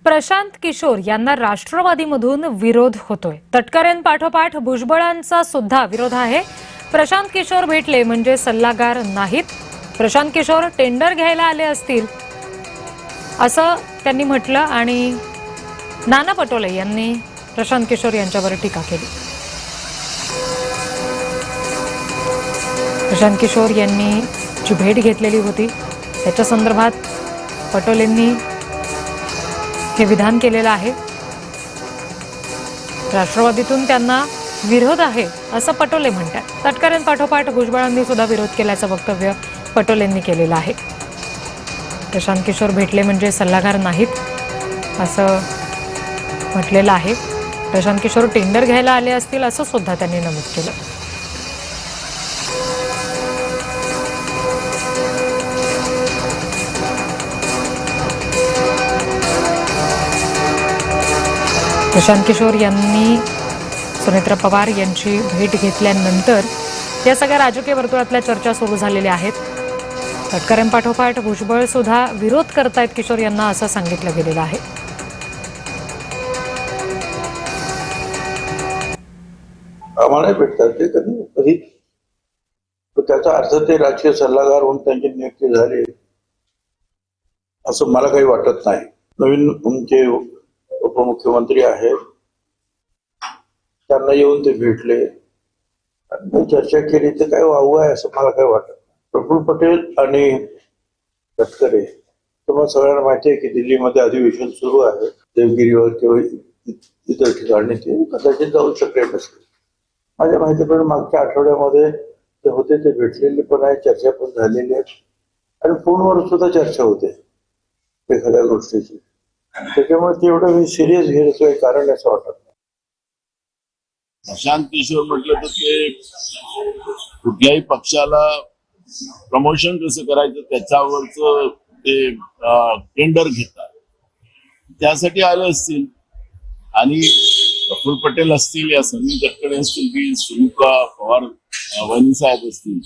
प्रशांत किशोर यांना राष्ट्रवादीमधून विरोध होतोय। तटकरेंपाठोपाठ भुजबळांचा सुद्धा विरोध आहे। प्रशांत किशोर भेटले म्हणजे सल्लागार नाहीत। प्रशांत किशोर टेंडर घ्यायला आले असतील असं त्यांनी म्हटलं आणि नाना पटोले यांनी प्रशांत किशोर यांच्यावर टीका केली। प्रशांत किशोर यांनी जी भेट घेतलेली होती त्याच्या संदर्भात पटोलेंनी हे विधान केलेलं आहे। राष्ट्रवादीतून त्यांना विरोध आहे असं पटोले म्हणतात। तटकरेंपाठोपाठ भुजबळांनी सुद्धा विरोध केल्याचं वक्तव्य पटोलेंनी केलेलं आहे। प्रशांत किशोर भेटले म्हणजे सल्लागार नाहीत असं म्हटलेलं आहे। प्रशांत किशोर टेंडर घ्यायला आले असतील असं सुद्धा त्यांनी नमूद केलं। प्रशांत किशोर यांनी सुनेत्रा पवार यांची भेट घेतल्यानंतर या सगळ्या राजकीय वर्तुळातल्या चर्चा सुरू झालेल्या आहेत। तटकरेंपाठोपाठ भुजबळ सुद्धा विरोध करतायत किशोर यांना असं सांगितलं गेलेलं आहे। आम्हाला भेटतात ते कधी कधी, त्याचा अर्थ ते राजकीय सल्लागार म्हणून त्यांची नियुक्ती झाली असं मला काही वाटत नाही। नवीन आमचे उपमुख्यमंत्री आहेत, त्यांना येऊन ते भेटले आणि चर्चा केली तर काय वाहू आहे असं मला काही वाटत नाही। प्रफुल्ल पटेल आणि तटकरे तुम्हाला सगळ्यांना माहिती आहे की दिल्लीमध्ये अधिवेशन सुरू आहे। देवगिरीवर किंवा इतर ठिकाणी ते कदाचित जाऊ शकले नसते। माझ्या माहितीप्रमाणे मागच्या आठवड्यामध्ये ते होते, ते भेटलेले पण आहे, चर्चा पण झालेली आहे आणि फोनवर सुद्धा चर्चा होते एखाद्या गोष्टीची। त्याच्यामुळे ते एवढं मी सिरियस घेण्याचं काही कारण असं वाटत नाही। प्रशांत किशोर म्हटलं तर ते कुठल्याही पक्षाला प्रमोशन कसं करायचं त्याच्यावरच ते टेंडर घेतात, त्यासाठी आले असतील। आणि प्रफुल्ल पटेल असतील या सनी तटकरे असतील की सुनीता पवार वहिनी साहेब असतील,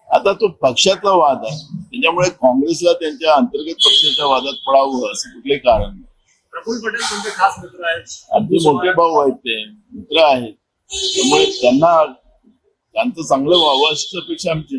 आता तो पक्षाचा वाद आहे, त्याच्यामुळे काँग्रेसला त्यांच्या अंतर्गत पक्षाच्या वादात पडावं असं कुठलंही कारण नाही। प्रफुल्ल पटेल तुमचे खास मित्र आहेत, अगदी मोठे भाऊ आहेत, ते मित्र आहेत, त्यामुळे त्यांना त्यांचं चांगलं व्हावं अशी अपेक्षा आमची।